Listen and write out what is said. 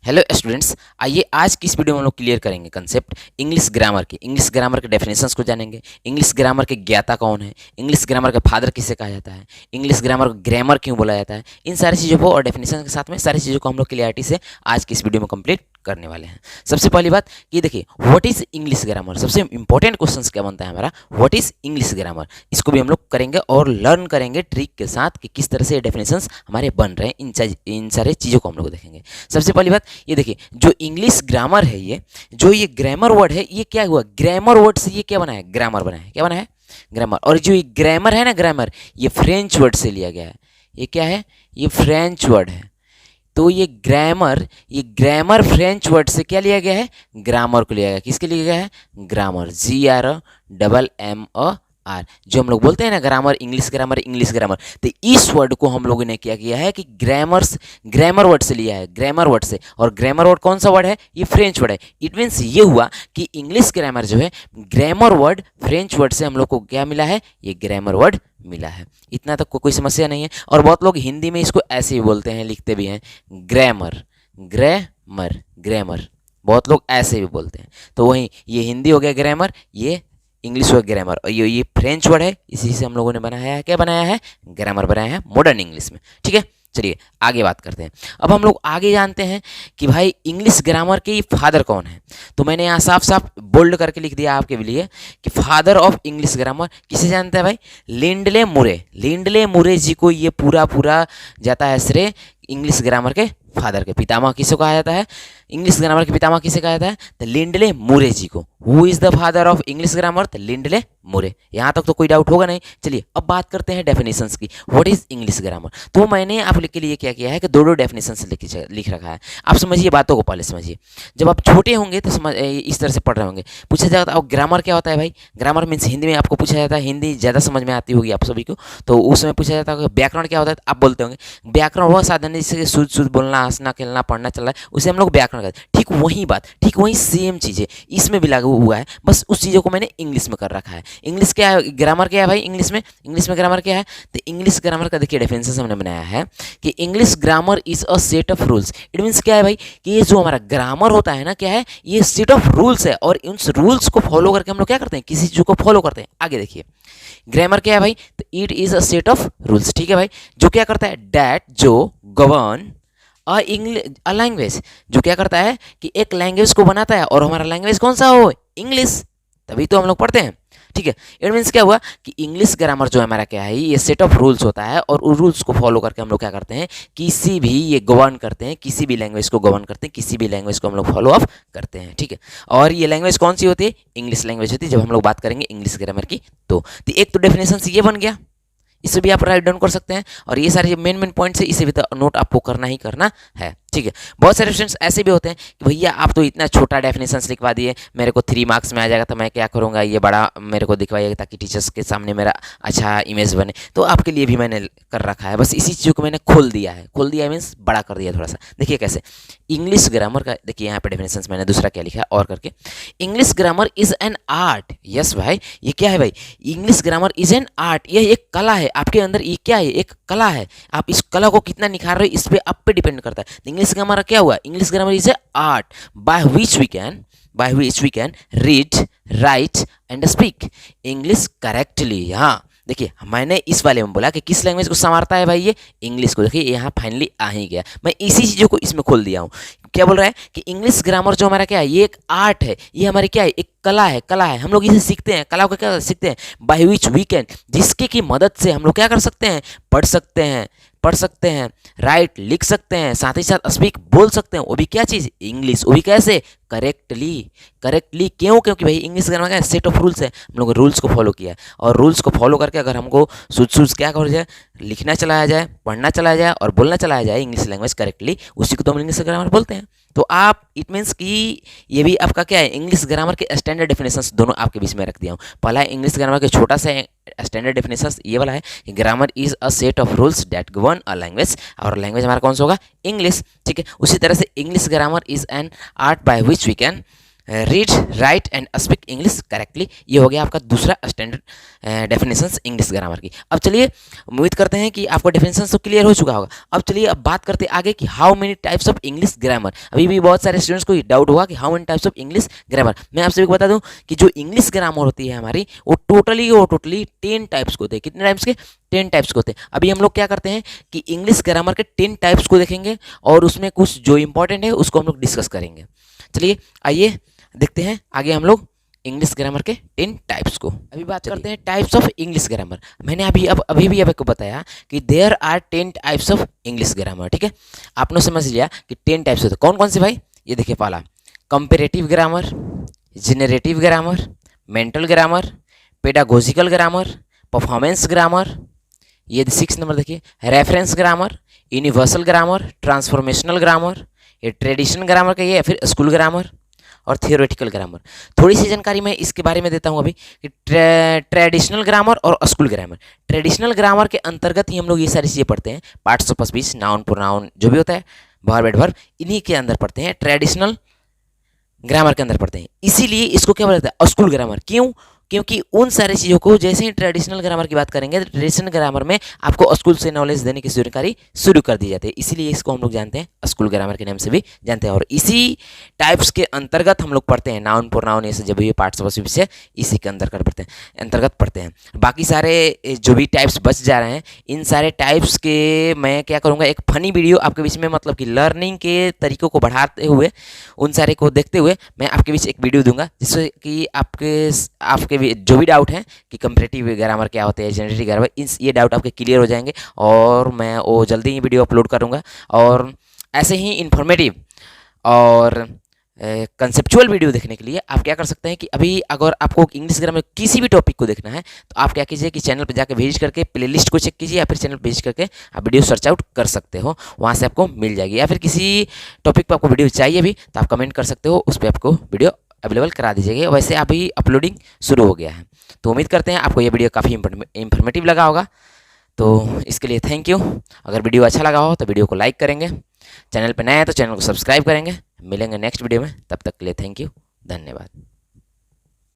Hello students, आइए आज की इस वीडियो में हम लोग क्लियर करेंगे कंसेप्ट इंग्लिश ग्रामर के। इंग्लिश ग्रामर के डेफिनेशंस को जानेंगे। इंग्लिश ग्रामर के ज्ञाता कौन है, इंग्लिश ग्रामर का फादर किसे कहा जाता है, इंग्लिश ग्रामर को ग्रामर क्यों बोला जाता है, इन सारी चीज़ों को और डेफिनेशन के साथ में सारी चीज़ों को हम लोग क्लियरिटी से आज की इस वीडियो में कंप्लीट करने वाले हैं। सबसे पहली बात ये देखिए, व्हाट इज इंग्लिश ग्रामर। सबसे इंपॉर्टेंट क्वेश्चन क्या बनता है हमारा, व्हाट इज इंग्लिश ग्रामर। इसको भी हम लोग करेंगे और लर्न करेंगे ट्रिक के साथ कि किस तरह से ये डेफिनेशंस हमारे बन रहे हैं। इन सारे चीज़ों को हम लोग देखेंगे। सबसे पहली बात ये देखिए, जो इंग्लिश ग्रामर है, ये ग्रामर वर्ड है, ये क्या हुआ, ग्रामर वर्ड से ये क्या बना है, ग्रामर बना है। क्या बना है, ग्रामर। और जो ये ग्रामर है ना, ग्रामर ये फ्रेंच वर्ड से लिया गया है। ये क्या है, ये फ्रेंच वर्ड है। तो ये ग्रामर फ्रेंच वर्ड से क्या लिया गया है, ग्रामर को लिया गया। किसके लिया गया है, ग्रामर, GRAMR। जो हम लोग बोलते हैं ना ग्रामर, इंग्लिश ग्रामर। तो इस वर्ड को हम लोगों ने क्या किया है कि ग्रामर वर्ड से लिया है, ग्रामर वर्ड से। और ग्रामर वर्ड कौन सा वर्ड है, ये फ्रेंच वर्ड है। इट मीन्स ये हुआ कि इंग्लिश ग्रामर जो है, ग्रामर वर्ड फ्रेंच वर्ड से हम लोग को क्या मिला है, ये ग्रामर वर्ड मिला है। इतना तक कोई समस्या नहीं है। और बहुत लोग हिंदी में इसको ऐसे ही बोलते हैं, लिखते भी हैं, ग्रामर। बहुत लोग ऐसे भी बोलते हैं। तो वहीं ये हिंदी हो गया ग्रामर, ये इंग्लिश हो गया ग्रामर, और ये फ्रेंच वर्ड है, इसी से हम लोगों ने बनाया है, क्या बनाया है, ग्रामर बनाया है मॉडर्न इंग्लिश में। ठीक है, चलिए आगे बात करते हैं। अब हम लोग आगे जानते हैं कि भाई इंग्लिश ग्रामर के फादर कौन है। तो मैंने यहाँ साफ साफ बोल्ड करके लिख दिया आपके लिए कि फादर ऑफ इंग्लिश ग्रामर किसे जानते हैं भाई, लिंडले मुरे जी को ये पूरा जाता है श्रेय इंग्लिश ग्रामर के फादर के, पितामह किसे कहा जाता है, इंग्लिश ग्रामर के पितामह किसे कहा जाता है, तो लिंडले मुरे जी को। Who is the father of English grammar, तो लिंडले मुरे। यहाँ तक तो कोई डाउट होगा नहीं। चलिए अब बात करते हैं डेफिनेशंस की। What is English grammar. तो मैंने आप के लिए क्या किया है कि दो डेफिनेशंस लिख रखा है। आप समझिए बातों को, पहले समझिए। जब आप छोटे होंगे तो समझ इस तरह से पढ़ रहे होंगे, पूछा जाता है ग्रामर क्या होता है भाई। ग्रामर मीन्स हिंदी में आपको पूछा जाता है, हिंदी ज़्यादा समझ में आती होगी आप सभी को, तो उस समय पूछा जाता है व्याकरण क्या होता है। आप बोलते होंगे व्याकरण वह साधन है जिससे शुद्ध बोलना, हंसना, खेलना, पढ़ना चल रहा है, उसे हम लोग व्याकरण कहते हैं। ठीक वही बात, ठीक वही सेम चीज़ है इसमें भी लागू हुआ है, बस उस चीज़ों को मैंने इंग्लिश में कर रखा है। इंग्लिश क्या है, ग्रामर क्या है भाई, इंग्लिश में ग्रामर क्या है। तो इंग्लिश ग्रामर का देखिए डेफिनेशन हमने बनाया है कि English grammar is a set of rules. It means क्या है भाई कि ये जो हमारा ग्रामर होता है ना, क्या है, ये सेट ऑफ रूल्स है, और उन रूल्स को फॉलो करके हम लोग क्या करते हैं, किसी चीज़ को फॉलो करते हैं। आगे देखिए, ग्रामर क्या है भाई, तो it is a set of rules. ठीक है भाई, जो क्या करता है, डैट जो गवर्न अ लैंग्वेज, जो क्या करता है कि एक लैंग्वेज को बनाता है, और हमारा लैंग्वेज कौन सा हो, इंग्लिश, तभी तो हम लोग पढ़ते हैं। ठीक है, इट मीन्स क्या हुआ कि इंग्लिश ग्रामर जो हमारा क्या है, ये सेट ऑफ रूल्स होता है, और उन रूल्स को फॉलो करके हम लोग क्या करते हैं, किसी भी ये गवर्न करते हैं, किसी भी लैंग्वेज को गवर्न करते हैं, किसी भी लैंग्वेज को हम लोग फॉलो अप करते हैं। ठीक है, और ये लैंग्वेज कौन सी होती है, इंग्लिश लैंग्वेज होती है, जब हम लोग बात करेंगे इंग्लिश ग्रामर की। तो एक तो डेफिनेशन ये बन गया, इसे भी आप राइट डाउन कर सकते हैं, और ये सारे मेन पॉइंट्स है, इसे भी तो नोट आपको करना ही करना है। ठीक है, बहुत सारे स्टूडेंट्स ऐसे भी होते हैं कि भैया आप तो इतना छोटा डेफिनेशंस लिखवा दिए, मेरे को 3 मार्क्स में आ जाएगा, तो मैं क्या करूँगा, ये बड़ा मेरे को दिखवाइएगा ताकि टीचर्स के सामने मेरा अच्छा इमेज बने। तो आपके लिए भी मैंने कर रखा है, बस इसी चीज़ को मैंने खोल दिया मीन्स बड़ा कर दिया थोड़ा सा। देखिए कैसे, इंग्लिश ग्रामर का देखिए यहाँ पे डेफिनेशंस मैंने दूसरा क्या लिखा है और करके, English grammar is an art. Yes भाई, ये क्या है भाई, English grammar is an art, यह एक कला है आपके अंदर। ये क्या है, एक कला है। आप इस कला को कितना निखार रहे हो, इस पर आप पे डिपेंड करता है। इंग्लिश ग्रामर क्या हुआ, English grammar is a art by which we can read, write and speak English correctly. हाँ देखिए, मैंने इस वाले में बोला कि किस लैंग्वेज को संवारता है भाई, ये इंग्लिश को। देखिए यहाँ फाइनली आ ही गया, मैं इसी चीज़ों को इसमें खोल दिया हूँ। क्या बोल रहा है कि इंग्लिश ग्रामर जो हमारा क्या है, ये एक आर्ट है, ये हमारी क्या है, एक कला है। हम लोग इसे सीखते हैं, कला को क्या सीखते हैं, बाय विच वी कैन, जिसके की मदद से हम लोग क्या कर सकते हैं, पढ़ सकते हैं, राइट लिख सकते हैं, साथ ही साथ स्पीक बोल सकते हैं, वो भी क्या चीज़, इंग्लिश, वो भी कैसे, करेक्टली। क्यों, क्योंकि भाई इंग्लिश ग्रामर का सेट ऑफ रूल्स है, हम लोग रूल्स को फॉलो किया है, और रूल्स को फॉलो करके अगर हमको सूझ क्या कर जाए, लिखना चलाया जाए, पढ़ना चलाया जाए और बोलना चलाया जाए इंग्लिश लैंग्वेज करेक्टली, उसी को तो हम इंग्लिश ग्रामर बोलते हैं। तो आप इट मीन्स कि ये भी आपका क्या है, इंग्लिश ग्रामर के स्टैंडर्ड डेफिनेशंस दोनों आपके बीच में रख दिया हूँ। पहला है इंग्लिश ग्रामर के छोटा सा स्टैंडर्ड डेफिनेशंस, ये वाला है कि grammar is a set of rules that govern a language, और लैंग्वेज हमारा कौन सा होगा, इंग्लिश। ठीक है, उसी तरह से English grammar is an art by which we can read write and speak English correctly. ये हो गया आपका दूसरा स्टैंडर्ड डेफिनेशंस इंग्लिश ग्रामर की। अब चलिए उम्मीद करते हैं कि आपको डेफिनेशंस तो क्लियर हो चुका होगा। अब चलिए अब बात करते हैं आगे कि how many types of English grammar. अभी भी बहुत सारे स्टूडेंट्स को डाउट हुआ कि how many types of English grammar. मैं आप सभी को बता दूं कि जो इंग्लिश ग्रामर होती है हमारी वो टोटली 10 टाइप्स को होते हैं। कितने टाइप्स के? 10 टाइप्स को होते हैं। अभी हम लोग क्या करते हैं कि इंग्लिश ग्रामर के 10 टाइप्स को देखेंगे और उसमें कुछ जो इंपॉर्टेंट है उसको हम लोग डिस्कस करेंगे। चलिए आइए देखते हैं आगे हम लोग इंग्लिश ग्रामर के 10 टाइप्स को। अभी बात करते हैं टाइप्स ऑफ इंग्लिश ग्रामर। मैंने अभी भी आपको बताया कि there are 10 types of English grammar. ठीक है, आपने समझ लिया कि 10 टाइप्स होते हैं। कौन कौन से भाई? ये देखिए, पहला comparative grammar, generative grammar, mental grammar, pedagogical grammar, performance grammar. ये 6 नंबर देखिए, reference grammar, universal grammar, transformational grammar, ये ट्रेडिशनल ग्रामर का ये है, फिर स्कूल ग्रामर और थियोरेटिकल ग्रामर। थोड़ी सी जानकारी मैं इसके बारे में देता हूँ अभी कि ट्रेडिशनल ग्रामर और स्कूल ग्रामर। ट्रेडिशनल ग्रामर के अंतर्गत ही हम लोग ये सारी चीज़ें पढ़ते हैं। Parts of speech, noun, pronoun, जो भी होता है, वर्ब एडवर्ब, इन्हीं के अंदर पढ़ते हैं, ट्रेडिशनल ग्रामर के अंदर पढ़ते हैं। इसीलिए इसको क्या बोला जाता है? School grammar. क्यों? क्योंकि उन सारी चीज़ों को जैसे ही ट्रेडिशनल ग्रामर की बात करेंगे तो ट्रेडिशनल ग्रामर में आपको स्कूल से नॉलेज देने की जानकारी शुरू कर दी जाती है। इसीलिए इसको हम लोग जानते हैं स्कूल ग्रामर के नाम से भी जानते हैं। और इसी टाइप्स के अंतर्गत हम लोग पढ़ते हैं नाउन, प्रोनाउन, ये जब भी पार्ट्स ऑफ स्पीच है इसी के अंतर्गत पढ़ते हैं। बाकी सारे जो भी टाइप्स बच जा रहे हैं, इन सारे टाइप्स के मैं क्या करूँगा, एक फनी वीडियो आपके बीच में, मतलब कि लर्निंग के तरीकों को बढ़ाते हुए, उन सारे को देखते हुए मैं आपके बीच एक वीडियो दूंगा, जिससे कि आपके जो भी डाउट हैं कि कंपैरेटिव ग्रामर क्या होते हैं, जनरेटिव ग्रामर, ये डाउट आपके क्लियर हो जाएंगे। और मैं वो जल्दी ही वीडियो अपलोड करूँगा। और ऐसे ही इन्फॉर्मेटिव और कंसेप्चुअल वीडियो देखने के लिए आप क्या कर सकते हैं कि अभी अगर आपको इंग्लिश ग्रामर किसी भी टॉपिक को देखना है तो आप क्या कीजिए कि चैनल पर जाकर विजिट करके प्लेलिस्ट को चेक कीजिए, या फिर चैनल पर विजिट करके आप वीडियो सर्च आउट कर सकते हो, वहाँ से आपको मिल जाएगी। या फिर किसी टॉपिक पर आपको वीडियो चाहिए भी तो आप कमेंट कर सकते हो, उस पर आपको वीडियो अवेलेबल करा दीजिएगा। वैसे अभी अपलोडिंग शुरू हो गया है। तो उम्मीद करते हैं आपको ये वीडियो काफ़ी इंफॉर्मेटिव लगा होगा। तो इसके लिए थैंक यू। अगर वीडियो अच्छा लगा हो तो वीडियो को लाइक करेंगे, चैनल पर नए हैं तो चैनल को सब्सक्राइब करेंगे। मिलेंगे नेक्स्ट वीडियो में, तब तक के लिए थैंक यू, धन्यवाद।